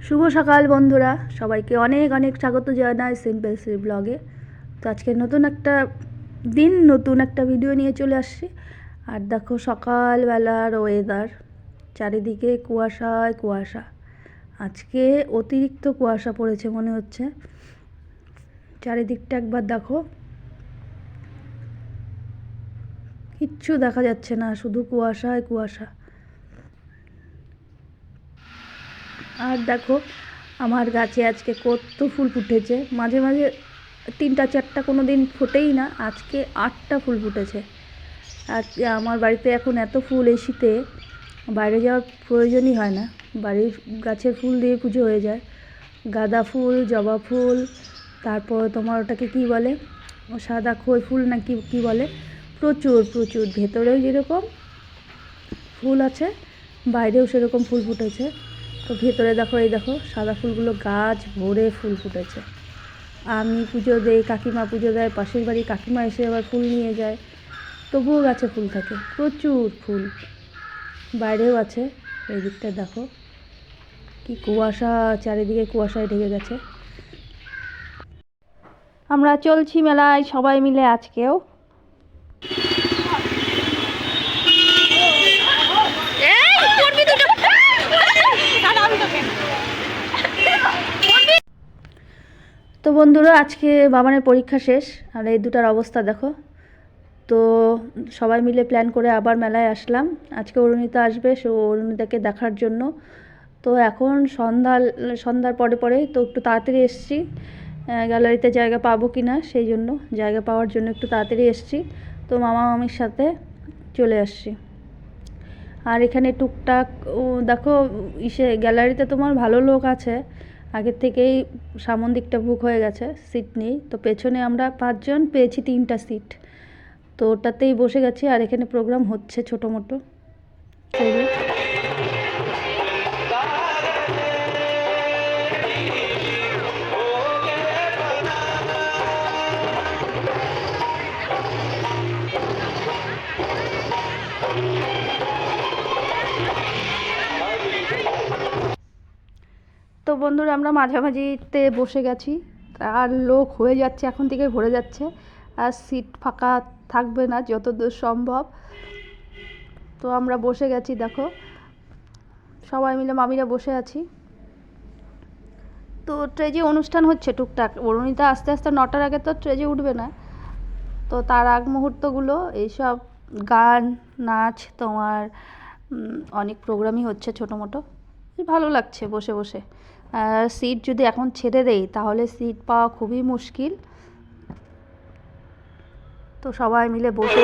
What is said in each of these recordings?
শুভ সকাল বন্ধুরা, সবাইকে অনেক অনেক স্বাগত জানাই সিম্পল সি ব্লগে। তো আজকে নতুন একটা দিন, নতুন একটা ভিডিও নিয়ে চলে আসছি। আর দেখো সকালবেলার ওয়েদার, চারিদিকে কুয়াশায় কুয়াশা। আজকে অতিরিক্ত কুয়াশা পড়েছে মনে হচ্ছে। চারিদিকটা একবার দেখো, কিচ্ছু দেখা যাচ্ছে না, শুধু কুয়াশায় কুয়াশা। আর দেখো আমার গাছে আজকে কত ফুল ফুটেছে। মাঝে মাঝে 3টা 4টা, কোনো দিন ফোটেই না, আজকে 8টা ফুল ফুটেছে। আর আমার বাড়িতে এখন এত ফুল, এই শীতে বাইরে যাওয়ার প্রয়োজনই হয় না, বাড়ির গাছের ফুল দিয়ে পুজো হয়ে যায়। গাঁদা ফুল, জবা ফুল, তারপর তোমার ওটাকে কী বলে, সাদা খই ফুল না কি বলে, প্রচুর প্রচুর। ভেতরেও যেরকম ফুল আছে, বাইরেও সেরকম ফুল ফুটেছে। তো ভেতরে দেখো, এই দেখো সাদা ফুলগুলো গাছ ভরে ফুল ফুটেছে। আমি পুজো দেই, কাকিমা পুজো দেয়, পাশের বাড়ি কাকিমা এসে আবার ফুল নিয়ে যায়, তবুও গাছে ফুল থাকে, প্রচুর ফুল। বাইরেও আছে, এই দিকটা দেখো কি কুয়াশা, চারিদিকে কুয়াশায় ঢেকে গেছে। আমরা চলছি মেলায় সবাই মিলে আজকেও। তো বন্ধুরা, আজকে বাবানের পরীক্ষা শেষ, আর এই দুটার অবস্থা দেখো। তো সবাই মিলে প্ল্যান করে আবার মেলায় আসলাম। আজকে অরুণিতা আসবে, সে অরুণিতাকে দেখার জন্য। তো এখন সন্ধ্যার পরে পরে তো একটু তাড়াতাড়ি এসেছি, গ্যালারিতে জায়গা পাবো কি না সেই জন্য, জায়গা পাওয়ার জন্য একটু তাড়াতাড়ি এসেছি। তো মামা মামির সাথে চলে আসছি। আর এখানে টুকটাক দেখো গ্যালারিতে তোমার ভালো লোক আছে, আগের থেকেই সামন দিকটা বুক হয়ে গেছে, সিট নেই। তো পেছনে আমরা 5 জন পেয়েছি 3টা সিট, তো ওটাতেই বসে গেছি। আর এখানে প্রোগ্রাম হচ্ছে ছোটো মোটো। তো বন্ধুরা, আমরা মাঝামাঝিতে বসে গেছি, আর লোক হয়ে যাচ্ছে, এখন থেকে ভরে যাচ্ছে, আর সিট ফাঁকা থাকবে না যতদূর সম্ভব। তো আমরা বসে গেছি, দেখো সবাই মিলে মামিরা বসে আছি। তো ট্রেজে অনুষ্ঠান হচ্ছে টুকটাক, অরুণিতা আস্তে আস্তে 9টার আগে তো ট্রেজে উঠবে না। তো তার আগ মুহূর্তগুলো এইসব গান নাচ, তোমার অনেক প্রোগ্রামই হচ্ছে ছোটো মোটো, ভালো লাগছে বসে বসে। সিট যদি এখন ছেড়ে দেই তাহলে সিট পাওয়া খুবই মুশকিল। তো সবাই মিলে বসে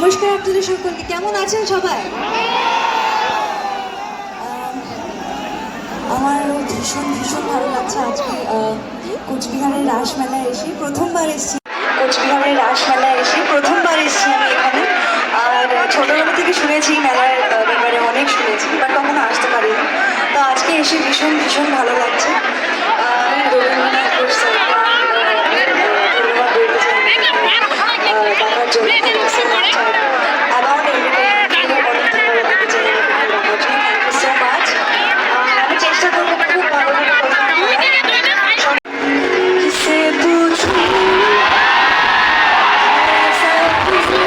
নমস্কার আপনাদের সকলকে, কেমন আছেন সবাই? আমার ভীষণ ভীষণ ভালো লাগছে আজকে কোচবিহারের রাসমেলায় এসে প্রথমবার এসেছি। আমি এখানে। আর ছোটবেলা থেকে শুনেছি মেলার ব্যাপারে, অনেক শুনেছি, বাট কখনো আসতে পারিনি। তো আজকে এসে ভীষণ ভীষণ ভালো লাগছে। আমি রবীন্দ্রনাথ ঘোষ স্যারকে ধন্যবাদ বলতে চাই দেখার জন্য। অ্যাবাউট এন্টারটেইনমেন্টকে অনেক ধন্যবাদ দিতে চাই দেখার জন্য। Thank you so much. আমি চেষ্টা করবো খুব ভালোভাবে কথা বলার। किसे पूछूं ऐसा किसे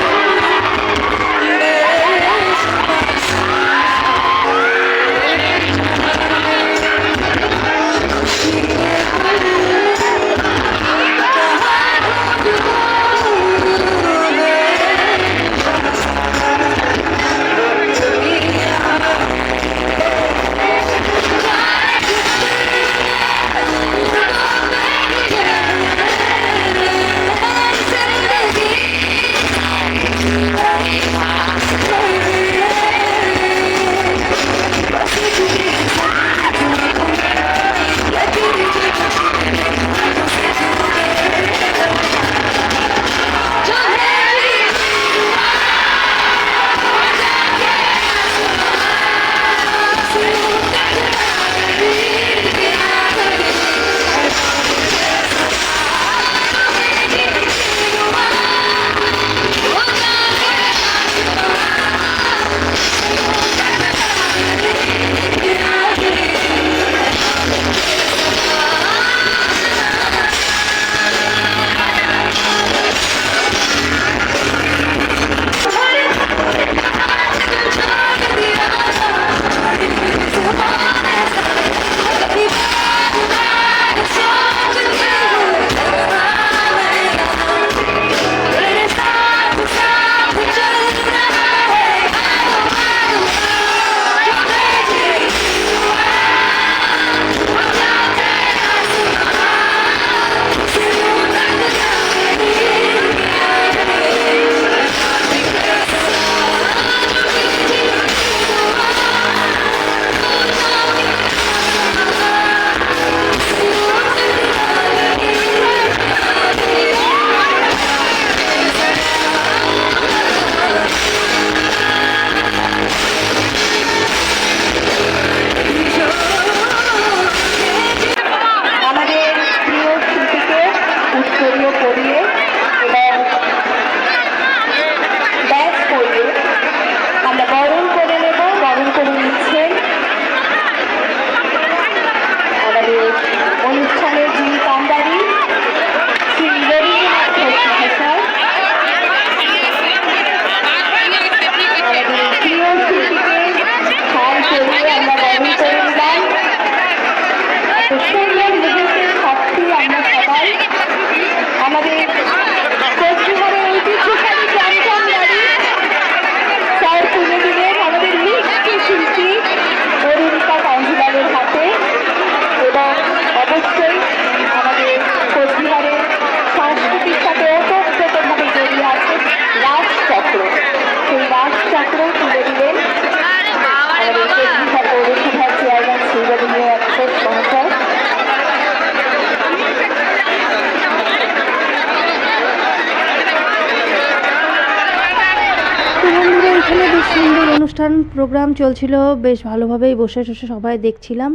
এখানে বেশ সুন্দর অনুষ্ঠান প্রোগ্রাম চলছিল, বেশ ভালোভাবেই বসে বসে সবাই দেখছিলাম।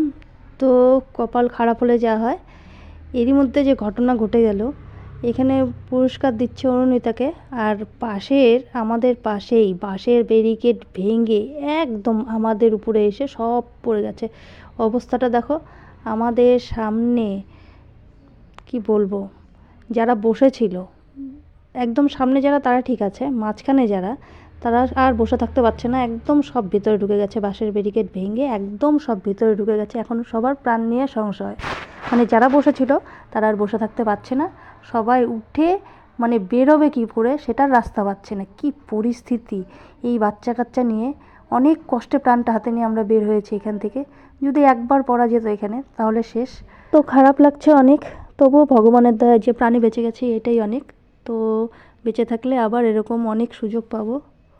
তো কপাল খারাপ হলে যা হয়, এরই মধ্যে যে ঘটনা ঘটে গেল, এখানে পুরস্কার দিচ্ছে অরুণিতাকে, আর আমাদের পাশেই বাঁশের ব্যারিকেড ভেঙে একদম আমাদের উপরে এসে সব পড়ে গেছে। অবস্থাটা দেখো, আমাদের সামনে কি বলবো, যারা বসেছিল একদম সামনে যারা তারা ঠিক আছে, মাঝখানে যারা তারা আর বসে থাকতে পারছে না, একদম সব ভিতরে ঢুকে গেছে, বাঁশের ব্যারিকেড ভেঙে একদম সব ভিতরে ঢুকে গেছে। এখন সবার প্রাণ নিয়ে সংশয়, মানে যারা বসেছিল তারা আর বসে থাকতে পারছে না, সবাই উঠে মানে বেরোবে কী করে সেটার রাস্তা পাচ্ছে না। কি পরিস্থিতি! এই বাচ্চা কাচ্চা নিয়ে অনেক কষ্টে প্রাণটা হাতে নিয়ে আমরা বের হয়েছি এখান থেকে। যদি একবার পড়া যেত এখানে তাহলে শেষ। তো খারাপ লাগছে অনেক, তবুও ভগবানের দয়ায় যে প্রাণী বেঁচে গেছে এটাই অনেক। তো বেঁচে থাকলে আবার এরকম অনেক সুযোগ পাবো।